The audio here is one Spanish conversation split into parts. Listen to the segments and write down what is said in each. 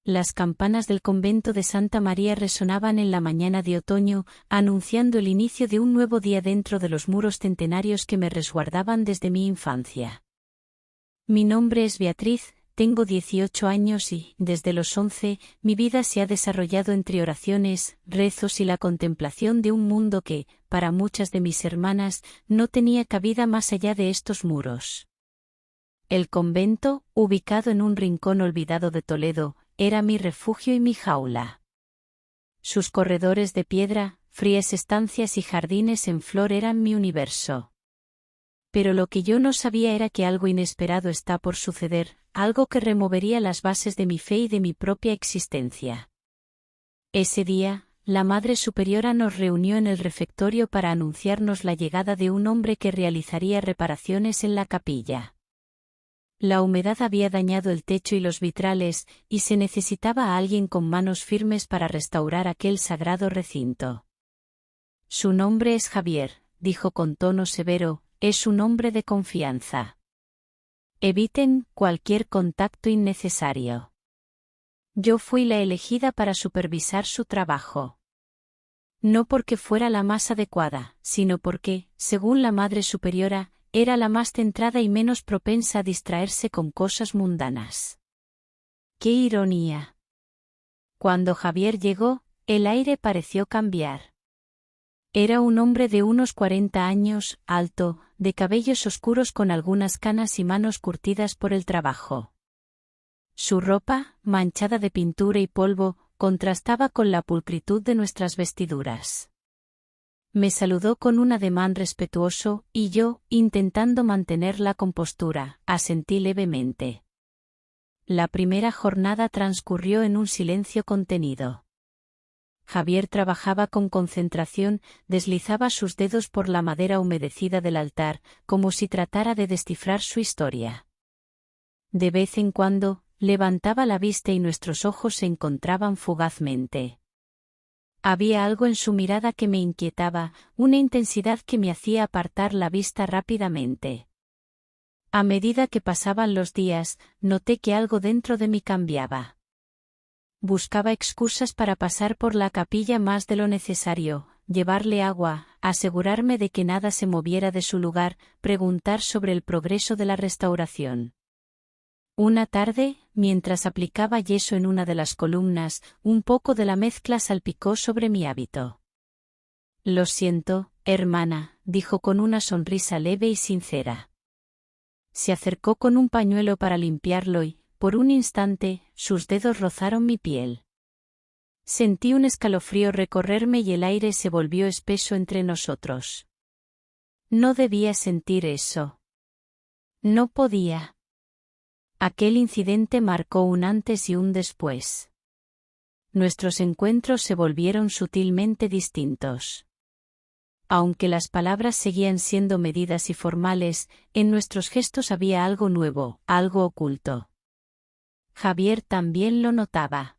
Las campanas del convento de Santa María resonaban en la mañana de otoño, anunciando el inicio de un nuevo día dentro de los muros centenarios que me resguardaban desde mi infancia. Mi nombre es Beatriz, tengo 18 años y, desde los 11, mi vida se ha desarrollado entre oraciones, rezos y la contemplación de un mundo que, para muchas de mis hermanas, no tenía cabida más allá de estos muros. El convento, ubicado en un rincón olvidado de Toledo, era mi refugio y mi jaula. Sus corredores de piedra, frías estancias y jardines en flor eran mi universo. Pero lo que yo no sabía era que algo inesperado está por suceder, algo que removería las bases de mi fe y de mi propia existencia. Ese día, la Madre Superiora nos reunió en el refectorio para anunciarnos la llegada de un hombre que realizaría reparaciones en la capilla. La humedad había dañado el techo y los vitrales, y se necesitaba a alguien con manos firmes para restaurar aquel sagrado recinto. Su nombre es Javier, dijo con tono severo, es un hombre de confianza. Eviten cualquier contacto innecesario. Yo fui la elegida para supervisar su trabajo. No porque fuera la más adecuada, sino porque, según la Madre Superiora, era la más centrada y menos propensa a distraerse con cosas mundanas. ¡Qué ironía! Cuando Javier llegó, el aire pareció cambiar. Era un hombre de unos 40 años, alto, de cabellos oscuros con algunas canas y manos curtidas por el trabajo. Su ropa, manchada de pintura y polvo, contrastaba con la pulcritud de nuestras vestiduras. Me saludó con un ademán respetuoso, y yo, intentando mantener la compostura, asentí levemente. La primera jornada transcurrió en un silencio contenido. Javier trabajaba con concentración, deslizaba sus dedos por la madera humedecida del altar, como si tratara de descifrar su historia. De vez en cuando, levantaba la vista y nuestros ojos se encontraban fugazmente. Había algo en su mirada que me inquietaba, una intensidad que me hacía apartar la vista rápidamente. A medida que pasaban los días, noté que algo dentro de mí cambiaba. Buscaba excusas para pasar por la capilla más de lo necesario, llevarle agua, asegurarme de que nada se moviera de su lugar, preguntar sobre el progreso de la restauración. Una tarde, mientras aplicaba yeso en una de las columnas, un poco de la mezcla salpicó sobre mi hábito. Lo siento, hermana, dijo con una sonrisa leve y sincera. Se acercó con un pañuelo para limpiarlo y, por un instante, sus dedos rozaron mi piel. Sentí un escalofrío recorrerme y el aire se volvió espeso entre nosotros. No debía sentir eso. No podía. Aquel incidente marcó un antes y un después. Nuestros encuentros se volvieron sutilmente distintos. Aunque las palabras seguían siendo medidas y formales, en nuestros gestos había algo nuevo, algo oculto. Javier también lo notaba.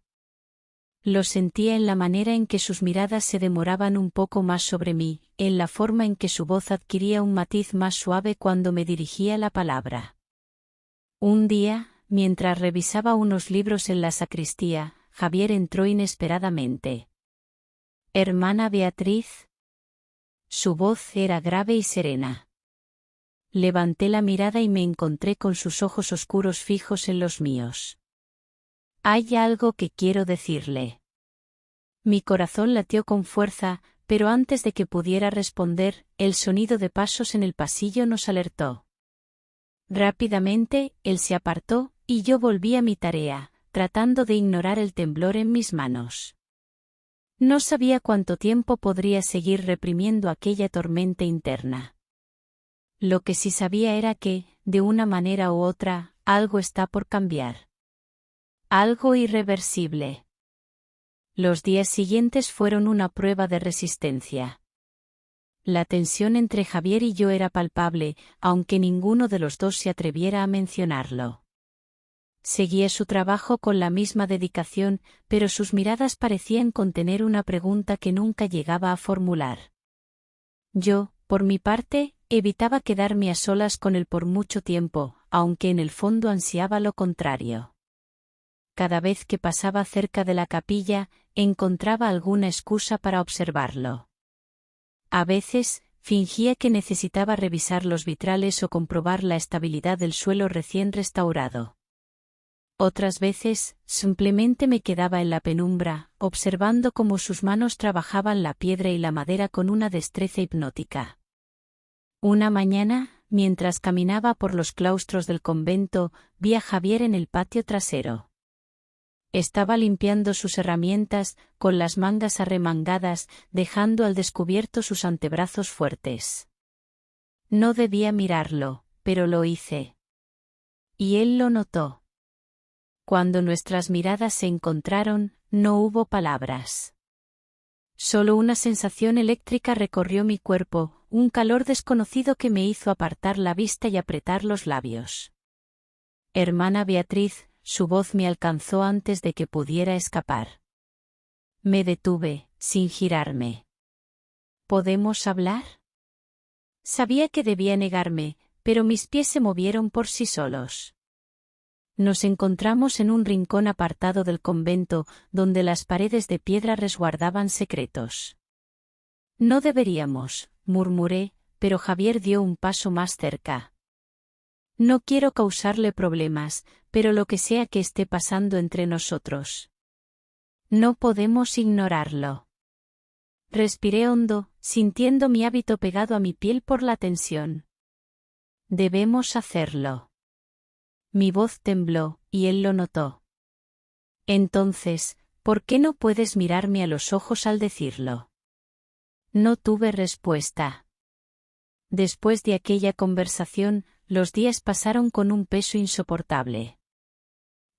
Lo sentía en la manera en que sus miradas se demoraban un poco más sobre mí, en la forma en que su voz adquiría un matiz más suave cuando me dirigía la palabra. Un día, mientras revisaba unos libros en la sacristía, Javier entró inesperadamente. «Hermana Beatriz». Su voz era grave y serena. Levanté la mirada y me encontré con sus ojos oscuros fijos en los míos. «Hay algo que quiero decirle». Mi corazón latió con fuerza, pero antes de que pudiera responder, el sonido de pasos en el pasillo nos alertó. Rápidamente, él se apartó, y yo volví a mi tarea, tratando de ignorar el temblor en mis manos. No sabía cuánto tiempo podría seguir reprimiendo aquella tormenta interna. Lo que sí sabía era que, de una manera u otra, algo está por cambiar. Algo irreversible. Los días siguientes fueron una prueba de resistencia. La tensión entre Javier y yo era palpable, aunque ninguno de los dos se atreviera a mencionarlo. Seguía su trabajo con la misma dedicación, pero sus miradas parecían contener una pregunta que nunca llegaba a formular. Yo, por mi parte, evitaba quedarme a solas con él por mucho tiempo, aunque en el fondo ansiaba lo contrario. cada vez que pasaba cerca de la capilla, encontraba alguna excusa para observarlo. A veces, fingía que necesitaba revisar los vitrales o comprobar la estabilidad del suelo recién restaurado. Otras veces, simplemente me quedaba en la penumbra, observando cómo sus manos trabajaban la piedra y la madera con una destreza hipnótica. Una mañana, mientras caminaba por los claustros del convento, vi a Javier en el patio trasero. Estaba limpiando sus herramientas, con las mangas arremangadas, dejando al descubierto sus antebrazos fuertes. No debía mirarlo, pero lo hice. Y él lo notó. Cuando nuestras miradas se encontraron, no hubo palabras. Solo una sensación eléctrica recorrió mi cuerpo, un calor desconocido que me hizo apartar la vista y apretar los labios. Hermana Beatriz, su voz me alcanzó antes de que pudiera escapar. Me detuve, sin girarme. ¿Podemos hablar? Sabía que debía negarme, pero mis pies se movieron por sí solos. Nos encontramos en un rincón apartado del convento, donde las paredes de piedra resguardaban secretos. No deberíamos, murmuré, pero Javier dio un paso más cerca. No quiero causarle problemas, pero lo que sea que esté pasando entre nosotros. No podemos ignorarlo. Respiré hondo, sintiendo mi hábito pegado a mi piel por la tensión. Debemos hacerlo. Mi voz tembló, y él lo notó. Entonces, ¿por qué no puedes mirarme a los ojos al decirlo? No tuve respuesta. Después de aquella conversación, los días pasaron con un peso insoportable.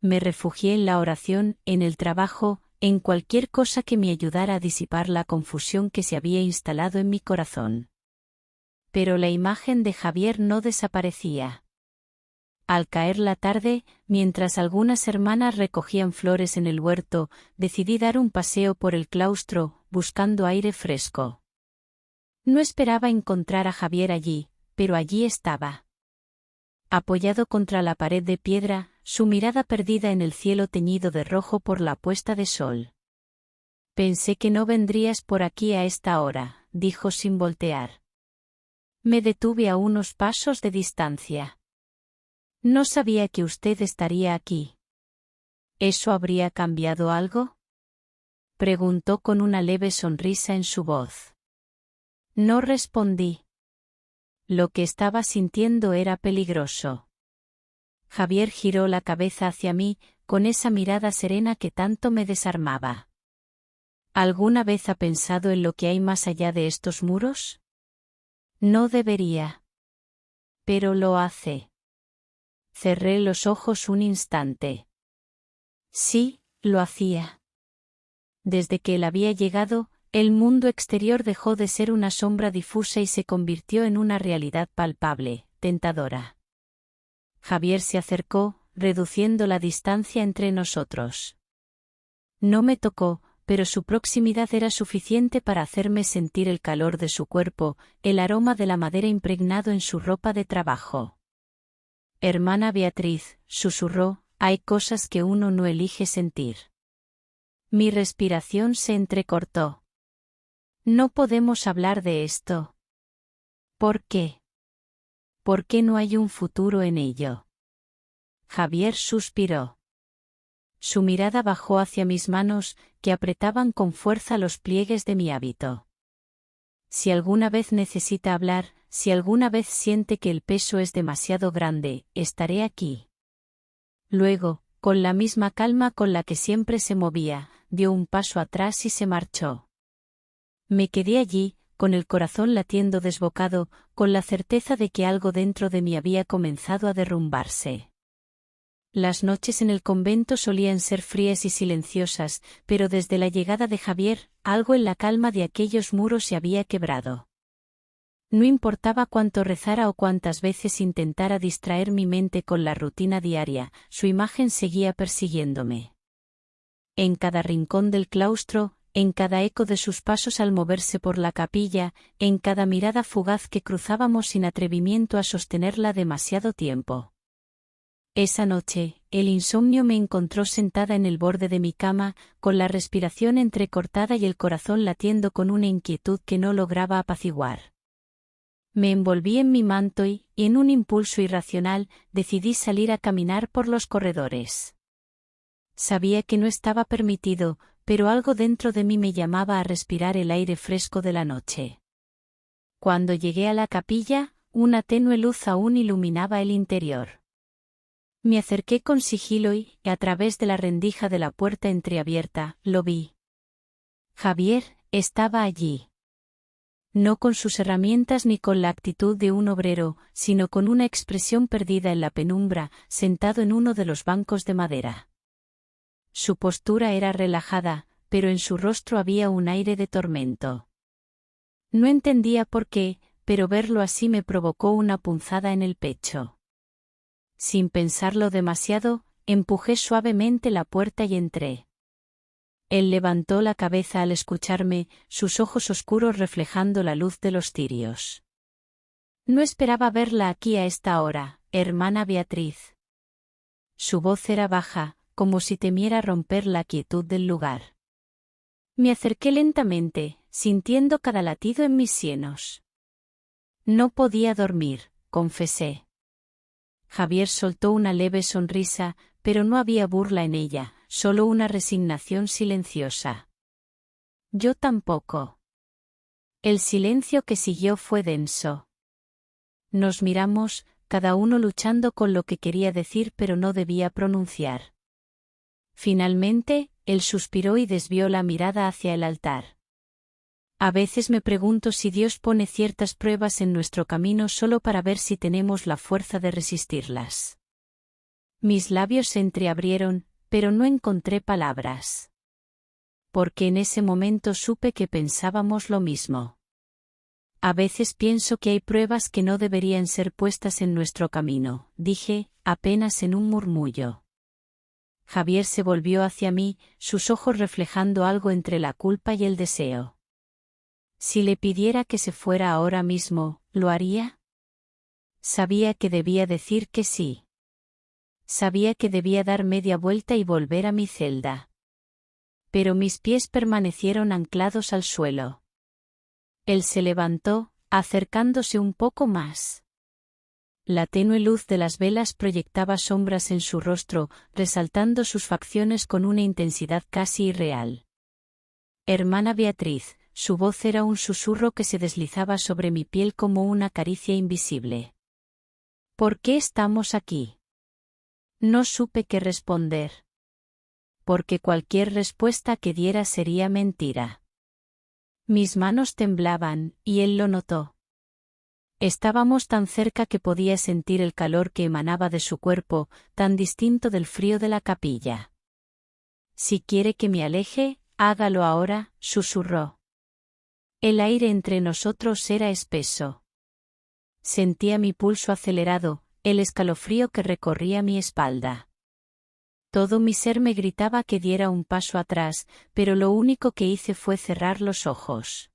Me refugié en la oración, en el trabajo, en cualquier cosa que me ayudara a disipar la confusión que se había instalado en mi corazón. Pero la imagen de Javier no desaparecía. Al caer la tarde, mientras algunas hermanas recogían flores en el huerto, decidí dar un paseo por el claustro, buscando aire fresco. No esperaba encontrar a Javier allí, pero allí estaba. Apoyado contra la pared de piedra, su mirada perdida en el cielo teñido de rojo por la puesta de sol. Pensé que no vendrías por aquí a esta hora, dijo sin voltear. Me detuve a unos pasos de distancia. No sabía que usted estaría aquí. ¿Eso habría cambiado algo? Preguntó con una leve sonrisa en su voz. No respondí. Lo que estaba sintiendo era peligroso. Javier giró la cabeza hacia mí, con esa mirada serena que tanto me desarmaba. ¿Alguna vez ha pensado en lo que hay más allá de estos muros? No debería. Pero lo hace. Cerré los ojos un instante. Sí, lo hacía. Desde que él había llegado, el mundo exterior dejó de ser una sombra difusa y se convirtió en una realidad palpable, tentadora. Javier se acercó, reduciendo la distancia entre nosotros. No me tocó, pero su proximidad era suficiente para hacerme sentir el calor de su cuerpo, el aroma de la madera impregnado en su ropa de trabajo. Hermana Beatriz, susurró, hay cosas que uno no elige sentir. Mi respiración se entrecortó. No podemos hablar de esto. ¿Por qué? ¿Por qué no hay un futuro en ello? Javier suspiró. Su mirada bajó hacia mis manos, que apretaban con fuerza los pliegues de mi hábito. Si alguna vez necesita hablar, si alguna vez siente que el peso es demasiado grande, estaré aquí. Luego, con la misma calma con la que siempre se movía, dio un paso atrás y se marchó. Me quedé allí, con el corazón latiendo desbocado, con la certeza de que algo dentro de mí había comenzado a derrumbarse. Las noches en el convento solían ser frías y silenciosas, pero desde la llegada de Javier, algo en la calma de aquellos muros se había quebrado. No importaba cuánto rezara o cuántas veces intentara distraer mi mente con la rutina diaria, su imagen seguía persiguiéndome. En cada rincón del claustro, en cada eco de sus pasos al moverse por la capilla, en cada mirada fugaz que cruzábamos sin atrevimiento a sostenerla demasiado tiempo. Esa noche, el insomnio me encontró sentada en el borde de mi cama, con la respiración entrecortada y el corazón latiendo con una inquietud que no lograba apaciguar. Me envolví en mi manto y, en un impulso irracional, decidí salir a caminar por los corredores. Sabía que no estaba permitido, pero algo dentro de mí me llamaba a respirar el aire fresco de la noche. Cuando llegué a la capilla, una tenue luz aún iluminaba el interior. Me acerqué con sigilo y, a través de la rendija de la puerta entreabierta, lo vi. Javier estaba allí. No con sus herramientas ni con la actitud de un obrero, sino con una expresión perdida en la penumbra, sentado en uno de los bancos de madera. Su postura era relajada, pero en su rostro había un aire de tormento. No entendía por qué, pero verlo así me provocó una punzada en el pecho. Sin pensarlo demasiado, empujé suavemente la puerta y entré. Él levantó la cabeza al escucharme, sus ojos oscuros reflejando la luz de los cirios. No esperaba verla aquí a esta hora, hermana Beatriz. Su voz era baja, como si temiera romper la quietud del lugar. Me acerqué lentamente, sintiendo cada latido en mis sienos. No podía dormir, confesé. Javier soltó una leve sonrisa, pero no había burla en ella, solo una resignación silenciosa. Yo tampoco. El silencio que siguió fue denso. Nos miramos, cada uno luchando con lo que quería decir pero no debía pronunciar. Finalmente, él suspiró y desvió la mirada hacia el altar. A veces me pregunto si Dios pone ciertas pruebas en nuestro camino solo para ver si tenemos la fuerza de resistirlas. Mis labios se entreabrieron, pero no encontré palabras. Porque en ese momento supe que pensábamos lo mismo. A veces pienso que hay pruebas que no deberían ser puestas en nuestro camino, dije, apenas en un murmullo. Javier se volvió hacia mí, sus ojos reflejando algo entre la culpa y el deseo. Si le pidiera que se fuera ahora mismo, ¿lo haría? Sabía que debía decir que sí. Sabía que debía dar media vuelta y volver a mi celda. Pero mis pies permanecieron anclados al suelo. Él se levantó, acercándose un poco más. La tenue luz de las velas proyectaba sombras en su rostro, resaltando sus facciones con una intensidad casi irreal. Hermana Beatriz, su voz era un susurro que se deslizaba sobre mi piel como una caricia invisible. ¿Por qué estamos aquí? No supe qué responder. Porque cualquier respuesta que diera sería mentira. Mis manos temblaban, y él lo notó. Estábamos tan cerca que podía sentir el calor que emanaba de su cuerpo, tan distinto del frío de la capilla. Si quiere que me aleje, hágalo ahora, susurró. El aire entre nosotros era espeso. Sentía mi pulso acelerado, el escalofrío que recorría mi espalda. Todo mi ser me gritaba que diera un paso atrás, pero lo único que hice fue cerrar los ojos.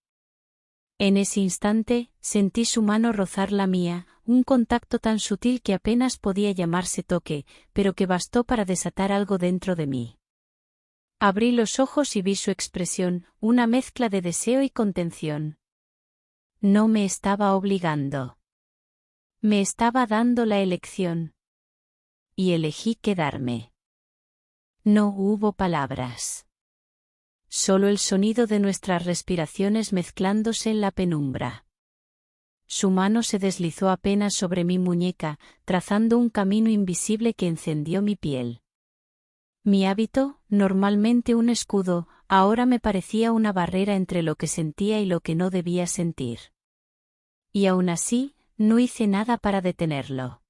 En ese instante, sentí su mano rozar la mía, un contacto tan sutil que apenas podía llamarse toque, pero que bastó para desatar algo dentro de mí. Abrí los ojos y vi su expresión, una mezcla de deseo y contención. No me estaba obligando. Me estaba dando la elección. Y elegí quedarme. No hubo palabras. Solo el sonido de nuestras respiraciones mezclándose en la penumbra. Su mano se deslizó apenas sobre mi muñeca, trazando un camino invisible que encendió mi piel. Mi hábito, normalmente un escudo, ahora me parecía una barrera entre lo que sentía y lo que no debía sentir. Y aún así, no hice nada para detenerlo.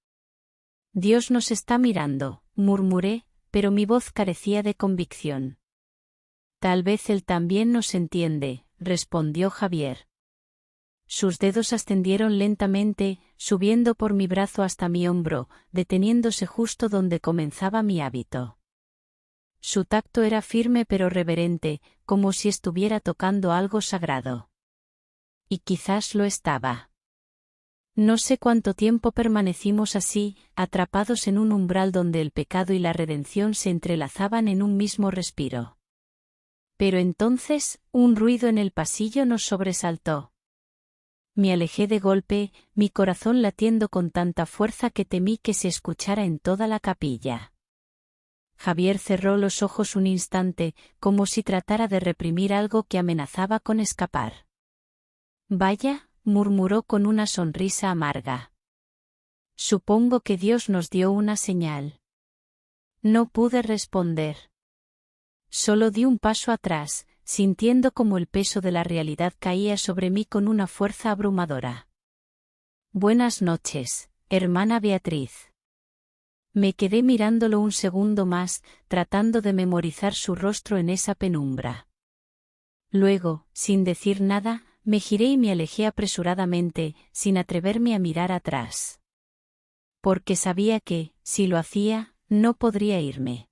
Dios nos está mirando, murmuré, pero mi voz carecía de convicción. Tal vez Él también nos entiende, respondió Javier. Sus dedos ascendieron lentamente, subiendo por mi brazo hasta mi hombro, deteniéndose justo donde comenzaba mi hábito. Su tacto era firme pero reverente, como si estuviera tocando algo sagrado. Y quizás lo estaba. No sé cuánto tiempo permanecimos así, atrapados en un umbral donde el pecado y la redención se entrelazaban en un mismo respiro. Pero entonces, un ruido en el pasillo nos sobresaltó. Me alejé de golpe, mi corazón latiendo con tanta fuerza que temí que se escuchara en toda la capilla. Javier cerró los ojos un instante, como si tratara de reprimir algo que amenazaba con escapar. Vaya, murmuró con una sonrisa amarga. Supongo que Dios nos dio una señal. No pude responder. Solo di un paso atrás, sintiendo como el peso de la realidad caía sobre mí con una fuerza abrumadora. Buenas noches, hermana Beatriz. Me quedé mirándolo un segundo más, tratando de memorizar su rostro en esa penumbra. Luego, sin decir nada, me giré y me alejé apresuradamente, sin atreverme a mirar atrás. Porque sabía que, si lo hacía, no podría irme.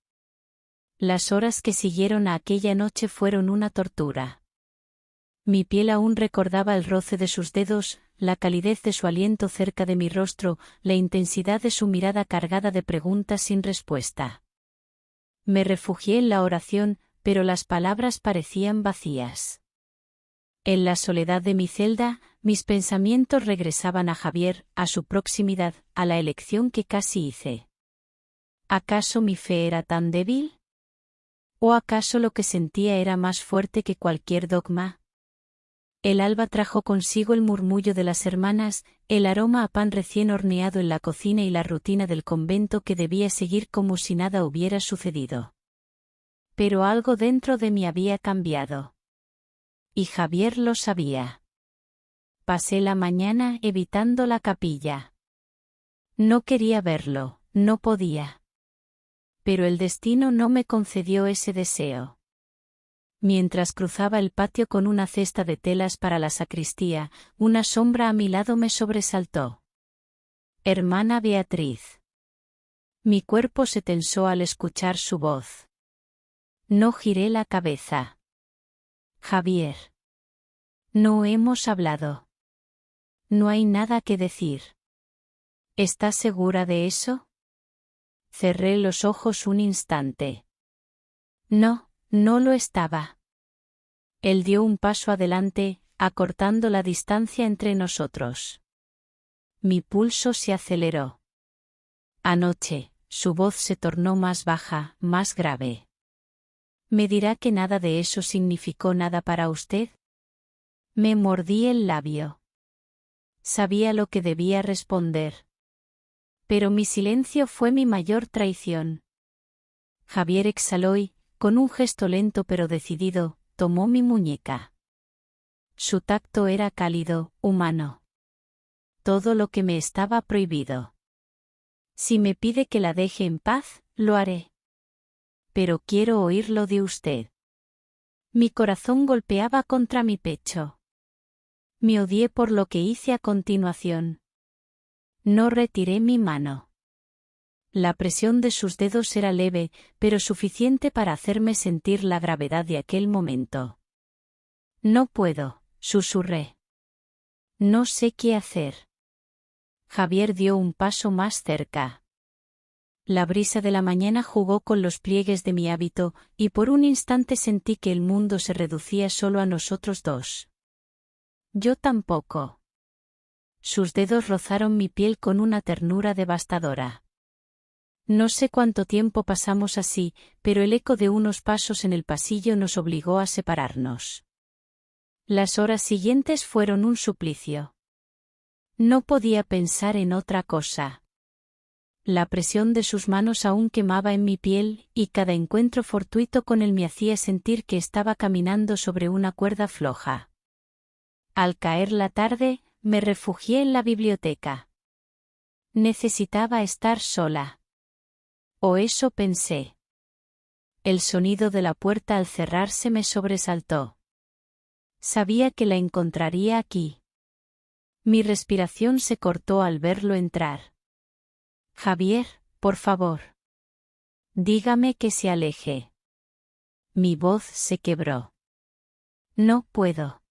Las horas que siguieron a aquella noche fueron una tortura. Mi piel aún recordaba el roce de sus dedos, la calidez de su aliento cerca de mi rostro, la intensidad de su mirada cargada de preguntas sin respuesta. Me refugié en la oración, pero las palabras parecían vacías. En la soledad de mi celda, mis pensamientos regresaban a Javier, a su proximidad, a la elección que casi hice. ¿Acaso mi fe era tan débil? ¿O acaso lo que sentía era más fuerte que cualquier dogma? El alba trajo consigo el murmullo de las hermanas, el aroma a pan recién horneado en la cocina y la rutina del convento que debía seguir como si nada hubiera sucedido. Pero algo dentro de mí había cambiado. Y Javier lo sabía. Pasé la mañana evitando la capilla. No quería verlo, no podía. Pero el destino no me concedió ese deseo. Mientras cruzaba el patio con una cesta de telas para la sacristía, una sombra a mi lado me sobresaltó. Hermana Beatriz. Mi cuerpo se tensó al escuchar su voz. No giré la cabeza. Javier. No hemos hablado. No hay nada que decir. ¿Estás segura de eso? Cerré los ojos un instante. No, no lo estaba. Él dio un paso adelante, acortando la distancia entre nosotros. Mi pulso se aceleró. Anoche, su voz se tornó más baja, más grave. ¿Me dirá que nada de eso significó nada para usted? Me mordí el labio. Sabía lo que debía responder. Pero mi silencio fue mi mayor traición. Javier exhaló y, con un gesto lento pero decidido, tomó mi muñeca. Su tacto era cálido, humano. Todo lo que me estaba prohibido. Si me pide que la deje en paz, lo haré. Pero quiero oírlo de usted. Mi corazón golpeaba contra mi pecho. Me odié por lo que hice a continuación. No retiré mi mano. La presión de sus dedos era leve, pero suficiente para hacerme sentir la gravedad de aquel momento. No puedo, susurré. No sé qué hacer. Javier dio un paso más cerca. La brisa de la mañana jugó con los pliegues de mi hábito, y por un instante sentí que el mundo se reducía solo a nosotros dos. Yo tampoco. Sus dedos rozaron mi piel con una ternura devastadora. No sé cuánto tiempo pasamos así, pero el eco de unos pasos en el pasillo nos obligó a separarnos. Las horas siguientes fueron un suplicio. No podía pensar en otra cosa. La presión de sus manos aún quemaba en mi piel, y cada encuentro fortuito con él me hacía sentir que estaba caminando sobre una cuerda floja. Al caer la tarde, me refugié en la biblioteca. Necesitaba estar sola. O eso pensé. El sonido de la puerta al cerrarse me sobresaltó. Sabía que la encontraría aquí. Mi respiración se cortó al verlo entrar. Javier, por favor. Dígame que se aleje. Mi voz se quebró. No puedo.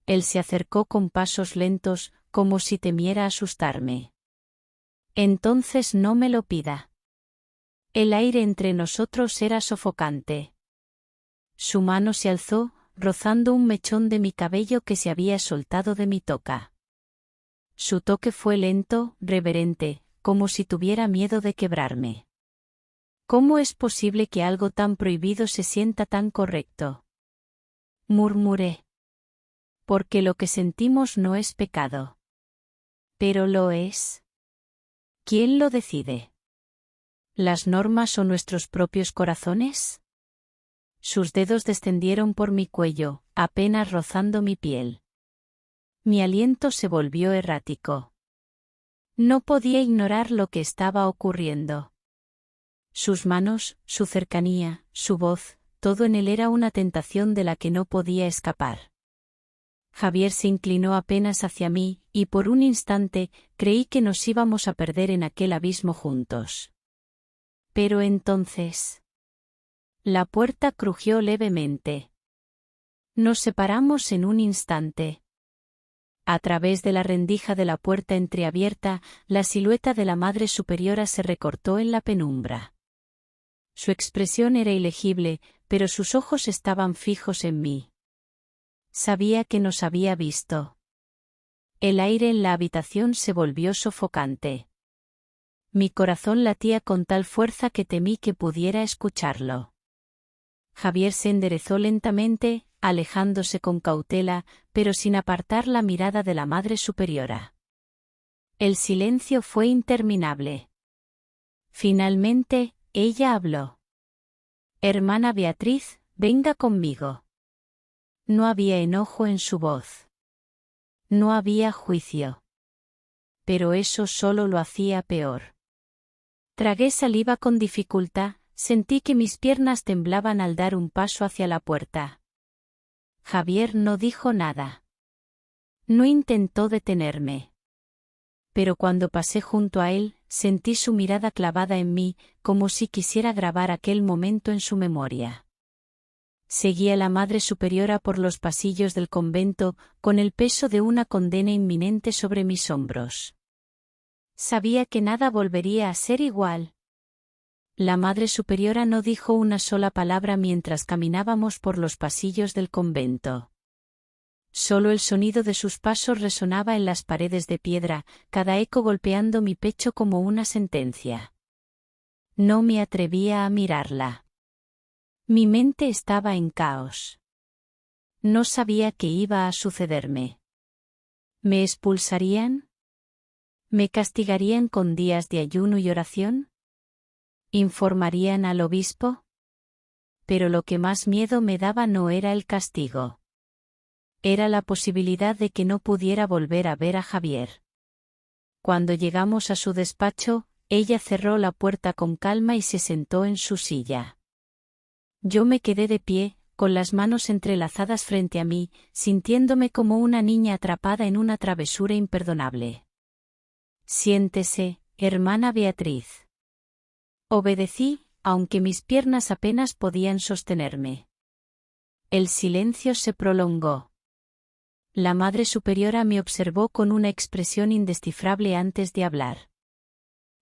Él se acercó con pasos lentos, como si temiera asustarme. Entonces no me lo pida. El aire entre nosotros era sofocante. Su mano se alzó, rozando un mechón de mi cabello que se había soltado de mi toca. Su toque fue lento, reverente, como si tuviera miedo de quebrarme. ¿Cómo es posible que algo tan prohibido se sienta tan correcto? Murmuré. Porque lo que sentimos no es pecado. Pero lo es. ¿Quién lo decide? ¿Las normas o nuestros propios corazones? Sus dedos descendieron por mi cuello, apenas rozando mi piel. Mi aliento se volvió errático. No podía ignorar lo que estaba ocurriendo. Sus manos, su cercanía, su voz, todo en él era una tentación de la que no podía escapar. Javier se inclinó apenas hacia mí, y por un instante, creí que nos íbamos a perder en aquel abismo juntos. Pero entonces... La puerta crujió levemente. Nos separamos en un instante. A través de la rendija de la puerta entreabierta, la silueta de la Madre Superiora se recortó en la penumbra. Su expresión era ilegible, pero sus ojos estaban fijos en mí. Sabía que nos había visto. El aire en la habitación se volvió sofocante. Mi corazón latía con tal fuerza que temí que pudiera escucharlo. Javier se enderezó lentamente, alejándose con cautela, pero sin apartar la mirada de la Madre Superiora. El silencio fue interminable. Finalmente, ella habló. Hermana Beatriz, venga conmigo. No había enojo en su voz. No había juicio. Pero eso solo lo hacía peor. Tragué saliva con dificultad, sentí que mis piernas temblaban al dar un paso hacia la puerta. Javier no dijo nada. No intentó detenerme. Pero cuando pasé junto a él, sentí su mirada clavada en mí, como si quisiera grabar aquel momento en su memoria. Seguí a la Madre Superiora por los pasillos del convento, con el peso de una condena inminente sobre mis hombros. Sabía que nada volvería a ser igual. La Madre Superiora no dijo una sola palabra mientras caminábamos por los pasillos del convento. Solo el sonido de sus pasos resonaba en las paredes de piedra, cada eco golpeando mi pecho como una sentencia. No me atrevía a mirarla. Mi mente estaba en caos. No sabía qué iba a sucederme. ¿Me expulsarían? ¿Me castigarían con días de ayuno y oración? ¿Informarían al obispo? Pero lo que más miedo me daba no era el castigo. Era la posibilidad de que no pudiera volver a ver a Javier. Cuando llegamos a su despacho, ella cerró la puerta con calma y se sentó en su silla. Yo me quedé de pie, con las manos entrelazadas frente a mí, sintiéndome como una niña atrapada en una travesura imperdonable. Siéntese, hermana Beatriz. Obedecí, aunque mis piernas apenas podían sostenerme. El silencio se prolongó. La Madre Superiora me observó con una expresión indescifrable antes de hablar.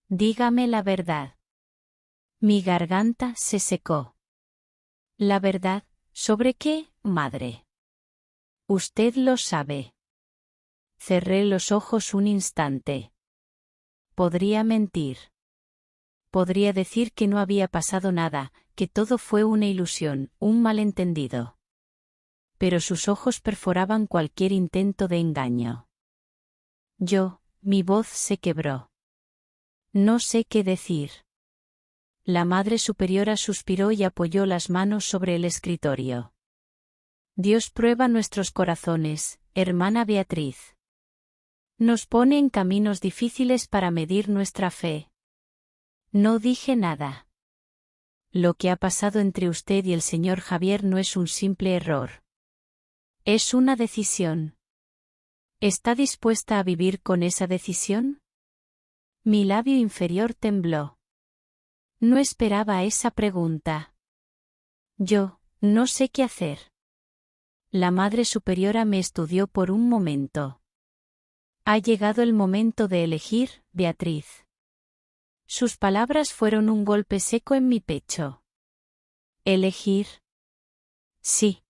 Dígame la verdad. Mi garganta se secó. ¿La verdad? ¿Sobre qué, madre? Usted lo sabe. Cerré los ojos un instante. Podría mentir. Podría decir que no había pasado nada, que todo fue una ilusión, un malentendido. Pero sus ojos perforaban cualquier intento de engaño. Mi voz se quebró. No sé qué decir. La Madre Superiora suspiró y apoyó las manos sobre el escritorio. Dios prueba nuestros corazones, hermana Beatriz. Nos pone en caminos difíciles para medir nuestra fe. No dije nada. Lo que ha pasado entre usted y el señor Javier no es un simple error. Es una decisión. ¿Está dispuesta a vivir con esa decisión? Mi labio inferior tembló. No esperaba esa pregunta. No sé qué hacer. La Madre Superiora me estudió por un momento. Ha llegado el momento de elegir, Beatriz. Sus palabras fueron un golpe seco en mi pecho. ¿Elegir? Sí.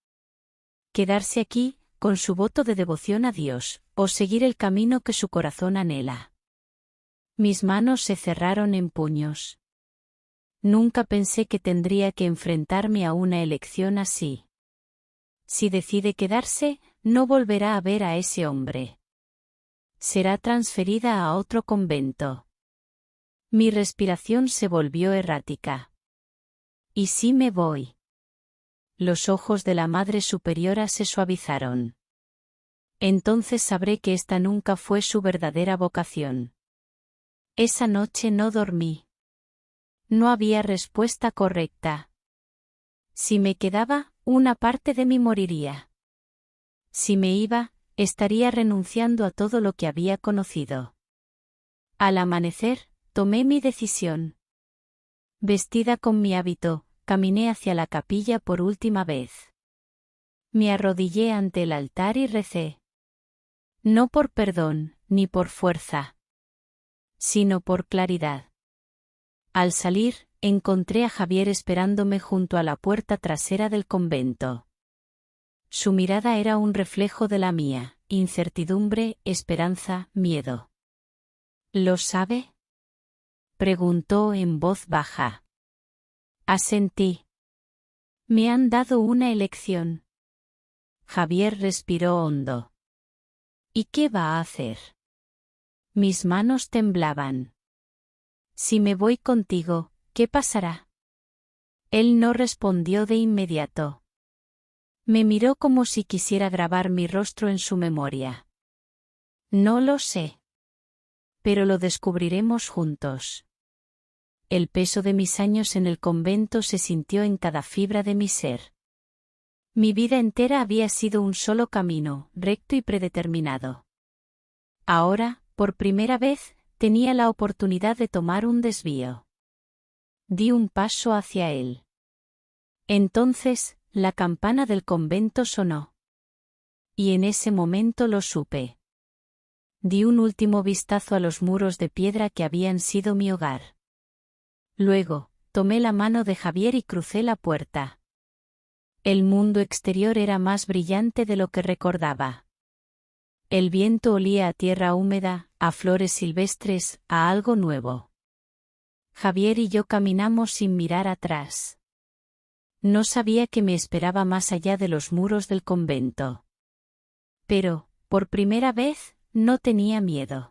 Quedarse aquí, con su voto de devoción a Dios, o seguir el camino que su corazón anhela. Mis manos se cerraron en puños. Nunca pensé que tendría que enfrentarme a una elección así. Si decide quedarse, no volverá a ver a ese hombre. Será transferida a otro convento. Mi respiración se volvió errática. ¿Y si me voy? Los ojos de la Madre Superiora se suavizaron. Entonces sabré que esta nunca fue su verdadera vocación. Esa noche no dormí. No había respuesta correcta. Si me quedaba, una parte de mí moriría. Si me iba, estaría renunciando a todo lo que había conocido. Al amanecer, tomé mi decisión. Vestida con mi hábito, caminé hacia la capilla por última vez. Me arrodillé ante el altar y recé. No por perdón, ni por fuerza, sino por claridad. Al salir, encontré a Javier esperándome junto a la puerta trasera del convento. Su mirada era un reflejo de la mía, incertidumbre, esperanza, miedo. ¿Lo sabe?, preguntó en voz baja. Asentí. Me han dado una elección. Javier respiró hondo. ¿Y qué va a hacer? Mis manos temblaban. Si me voy contigo, ¿qué pasará? Él no respondió de inmediato. Me miró como si quisiera grabar mi rostro en su memoria. No lo sé. Pero lo descubriremos juntos. El peso de mis años en el convento se sintió en cada fibra de mi ser. Mi vida entera había sido un solo camino, recto y predeterminado. Ahora, por primera vez, tenía la oportunidad de tomar un desvío. Di un paso hacia él. Entonces, la campana del convento sonó. Y en ese momento lo supe. Di un último vistazo a los muros de piedra que habían sido mi hogar. Luego, tomé la mano de Javier y crucé la puerta. El mundo exterior era más brillante de lo que recordaba. El viento olía a tierra húmeda, a flores silvestres, a algo nuevo. Javier y yo caminamos sin mirar atrás. No sabía qué me esperaba más allá de los muros del convento. Pero, por primera vez, no tenía miedo.